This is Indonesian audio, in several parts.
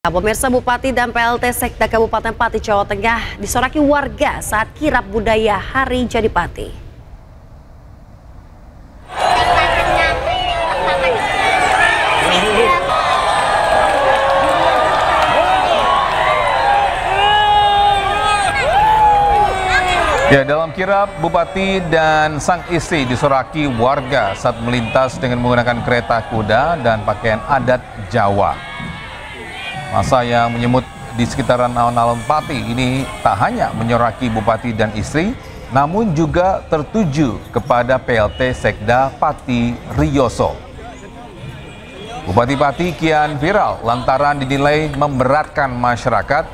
Pemirsa, Bupati dan PLT Sekda Kabupaten Pati, Jawa Tengah disoraki warga saat kirap budaya Hari Jadi Pati. Ya, dalam kirap, Bupati dan sang istri disoraki warga saat melintas dengan menggunakan kereta kuda dan pakaian adat Jawa. Masa yang menyemut di sekitaran alun-alun Pati ini tak hanya menyoraki Bupati dan istri, namun juga tertuju kepada PLT Sekda Pati Riyoso. Bupati Pati kian viral lantaran dinilai memberatkan masyarakat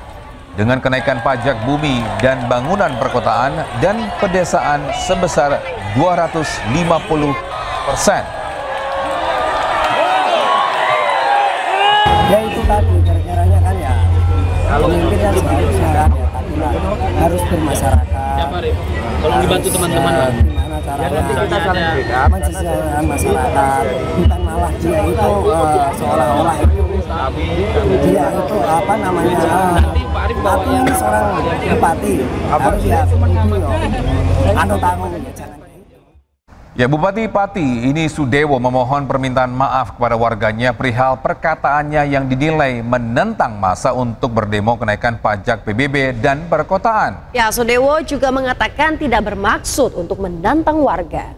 dengan kenaikan pajak bumi dan bangunan perkotaan dan pedesaan sebesar 250%. Ya itu tadi, gara-garanya kan ya pemimpin yang seharusnya kan ya, tapi harus bermasyarakat. Tolong dibantu teman-teman. Gimana caranya mensejahterakan masyarakat, bukan malah dia itu seolah-olah itu dia itu apa namanya tapi ini seorang bupati harus ya tanggung ya, jangan. Ya, Bupati Pati ini Sudewo memohon permintaan maaf kepada warganya perihal perkataannya yang dinilai menentang masa untuk berdemo kenaikan pajak PBB dan perkotaan. Ya, Sudewo juga mengatakan tidak bermaksud untuk menantang warga.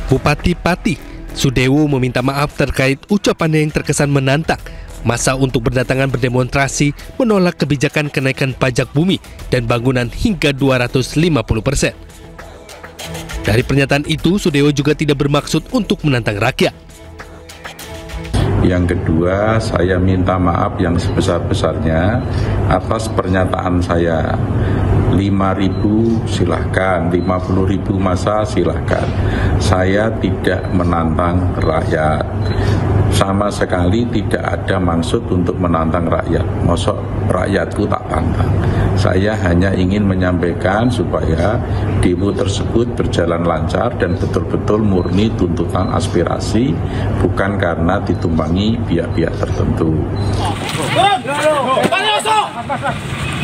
Bupati Pati Sudewo meminta maaf terkait ucapannya yang terkesan menantang masa untuk berdatangan berdemonstrasi menolak kebijakan kenaikan pajak bumi dan bangunan hingga 250%. Dari pernyataan itu, Sudewo juga tidak bermaksud untuk menantang rakyat. Yang kedua, saya minta maaf yang sebesar-besarnya atas pernyataan saya. 5.000 silahkan, 50.000 masa silahkan. Saya tidak menantang rakyat. Sama sekali tidak ada maksud untuk menantang rakyat. Mosok rakyatku tak tantang. Saya hanya ingin menyampaikan supaya demo tersebut berjalan lancar dan betul-betul murni tuntutan aspirasi, bukan karena ditumpangi pihak-pihak tertentu.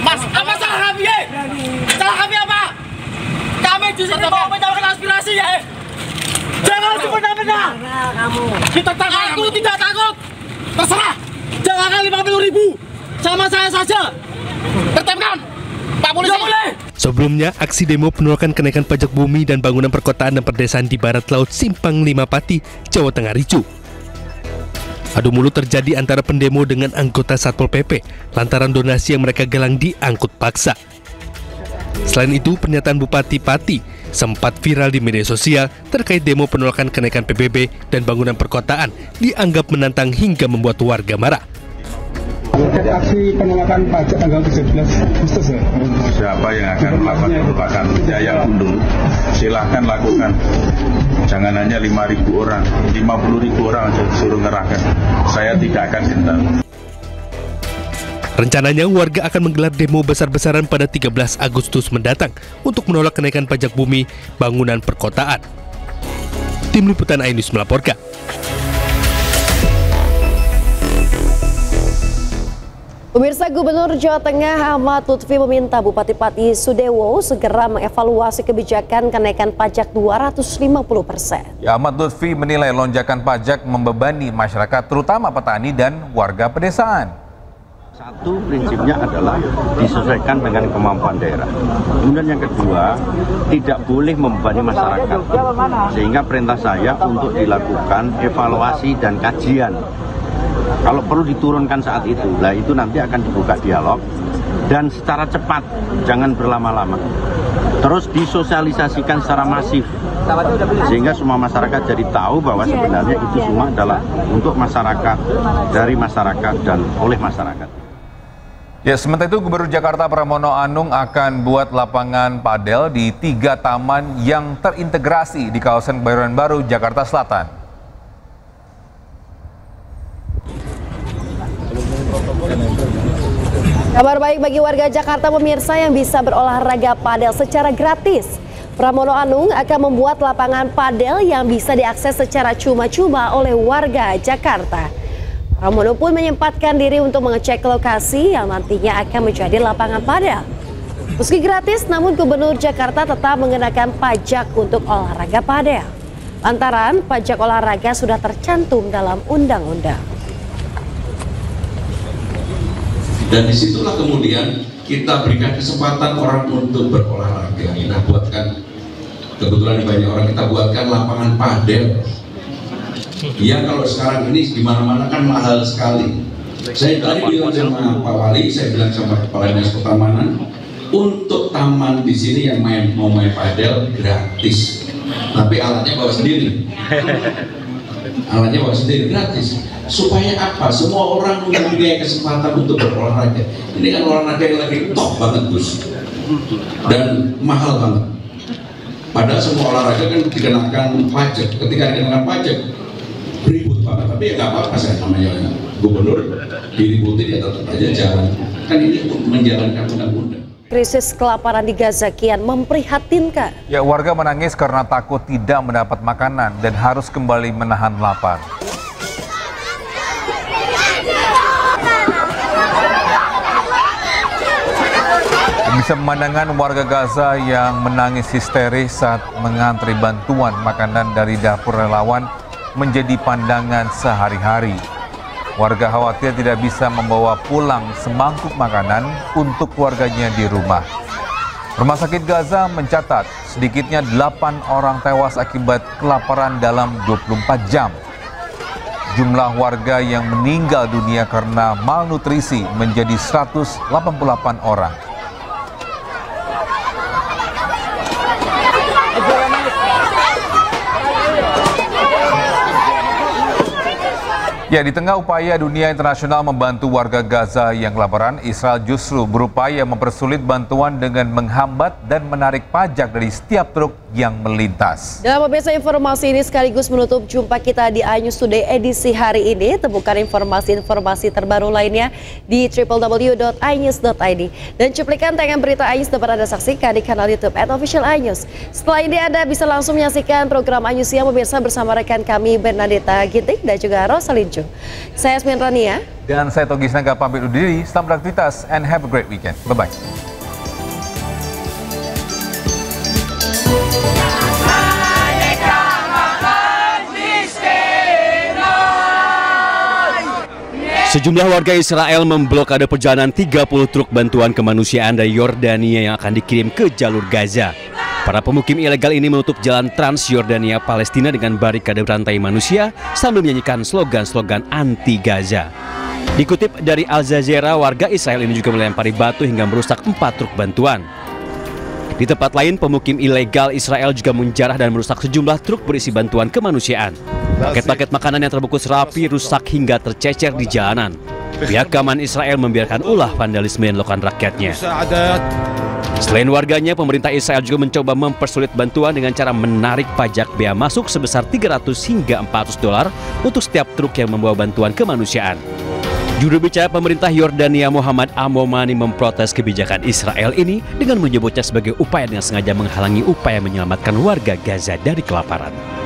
Mas, apa salah kami? Salah kami apa? Kami di sini mau menyalurkan aspirasi ya. Jangan semena-mena. Kita takut. Aku tidak takut. Terserah. Jangan 50.000. Sama saya saja. Tertipkan. Pak Polisi. Sebelumnya, aksi demo penolakan kenaikan pajak bumi dan bangunan perkotaan dan perdesaan di barat laut Simpang 5 Pati, Jawa Tengah ricuh. Adu mulut terjadi antara pendemo dengan anggota Satpol PP lantaran donasi yang mereka galang diangkut paksa. Selain itu, pernyataan Bupati Pati sempat viral di media sosial terkait demo penolakan kenaikan PBB dan bangunan perkotaan dianggap menantang hingga membuat warga marah. Dari aksi penolakan pajak tanggal 17 Agustus ya? Siapa yang akan melakukan penolakan? Ya yang dulu, silahkan lakukan. Jangan hanya 5.000 orang, 50.000 orang aja suruh ngerahkan. Saya tidak akan gentar. Rencananya warga akan menggelar demo besar-besaran pada 13 Agustus mendatang untuk menolak kenaikan pajak bumi bangunan perkotaan. Tim Liputan iNews melaporkan. Pemirsa, Gubernur Jawa Tengah Ahmad Lutfi meminta Bupati Pati Sudewo segera mengevaluasi kebijakan kenaikan pajak 250%. Ya, Ahmad Lutfi menilai lonjakan pajak membebani masyarakat terutama petani dan warga pedesaan. Satu prinsipnya adalah disesuaikan dengan kemampuan daerah. Kemudian yang kedua, tidak boleh membebani masyarakat. Sehingga perintah saya untuk dilakukan evaluasi dan kajian. Kalau perlu diturunkan saat itu, nah itu nanti akan dibuka dialog dan secara cepat, jangan berlama-lama. Terus disosialisasikan secara masif, sehingga semua masyarakat jadi tahu bahwa sebenarnya itu semua adalah untuk masyarakat, dari masyarakat dan oleh masyarakat. Ya, sementara itu Gubernur Jakarta Pramono Anung akan buat lapangan padel di 3 taman yang terintegrasi di kawasan Kebayoran Baru, Jakarta Selatan. Kabar baik bagi warga Jakarta pemirsa yang bisa berolahraga padel secara gratis. Pramono Anung akan membuat lapangan padel yang bisa diakses secara cuma-cuma oleh warga Jakarta. Pramono pun menyempatkan diri untuk mengecek lokasi yang nantinya akan menjadi lapangan padel. Meski gratis, namun Gubernur Jakarta tetap mengenakan pajak untuk olahraga padel. Lantaran pajak olahraga sudah tercantum dalam undang-undang. Dan disitulah kemudian kita berikan kesempatan orang untuk berolahraga. Kita buatkan, kebetulan banyak orang, kita buatkan lapangan padel. Ya kalau sekarang ini di mana-mana kan mahal sekali. Saya tadi bilang sama Pak Wali, saya bilang sama Kepala Dinas Pertamanan, untuk taman di sini yang mau main padel gratis. Tapi alatnya bawa sendiri. Alatnya bawa sendiri gratis. Supaya apa? Semua orang mempunyai kesempatan untuk berolahraga. Ini kan olahraga yang lagi top banget, Gus, dan mahal banget. Padahal semua olahraga kan dikenakan pajak. Ketika dikenakan pajak, ribut banget. Tapi ya nggak apa-apa, saya namanya gubernur, diributin ya tetap aja jalan. Kan ini menjalankan undang-undang. Krisis kelaparan di Gaza kian memprihatinkan. Ya, warga menangis karena takut tidak mendapat makanan dan harus kembali menahan lapar. Bisa pemandangan warga Gaza yang menangis histeris saat mengantri bantuan makanan dari dapur relawan menjadi pandangan sehari-hari. Warga khawatir tidak bisa membawa pulang semangkuk makanan untuk keluarganya di rumah. Rumah sakit Gaza mencatat sedikitnya 8 orang tewas akibat kelaparan dalam 24 jam. Jumlah warga yang meninggal dunia karena malnutrisi menjadi 188 orang. Ya, di tengah upaya dunia internasional membantu warga Gaza yang kelaparan, Israel justru berupaya mempersulit bantuan dengan menghambat dan menarik pajak dari setiap truk yang melintas. Dalam pemirsa, informasi ini sekaligus menutup jumpa kita di iNews Today edisi hari ini. Temukan informasi-informasi terbaru lainnya di www.inews.id. Dan cuplikan tayangan berita iNews dapat Anda saksikan di kanal YouTube @official_iNews. Setelah ini Anda bisa langsung menyaksikan program iNews Siang pemirsa bersama rekan kami Bernadetta Ginting dan juga Rosalinjo. Saya Yasmin Rania. Dan saya Togi Snaga pamit undur diri. Selamat beraktivitas and have a great weekend. Bye-bye. Sejumlah warga Israel memblokade perjalanan 30 truk bantuan kemanusiaan dari Yordania yang akan dikirim ke jalur Gaza. Para pemukim ilegal ini menutup jalan Trans Yordania Palestina dengan barikade rantai manusia sambil menyanyikan slogan-slogan anti-Gaza. Dikutip dari Al Jazeera, warga Israel ini juga melempari batu hingga merusak 4 truk bantuan. Di tempat lain, pemukim ilegal Israel juga menjarah dan merusak sejumlah truk berisi bantuan kemanusiaan. Paket-paket makanan yang terbungkus rapi rusak hingga tercecer di jalanan. Pihak keamanan Israel membiarkan ulah vandalisme yang dilakukan rakyatnya. Selain warganya, pemerintah Israel juga mencoba mempersulit bantuan dengan cara menarik pajak bea masuk sebesar $300 hingga $400 untuk setiap truk yang membawa bantuan kemanusiaan. Juru bicara pemerintah Yordania Muhammad Amomani memprotes kebijakan Israel ini dengan menyebutnya sebagai upaya dengan sengaja menghalangi upaya menyelamatkan warga Gaza dari kelaparan.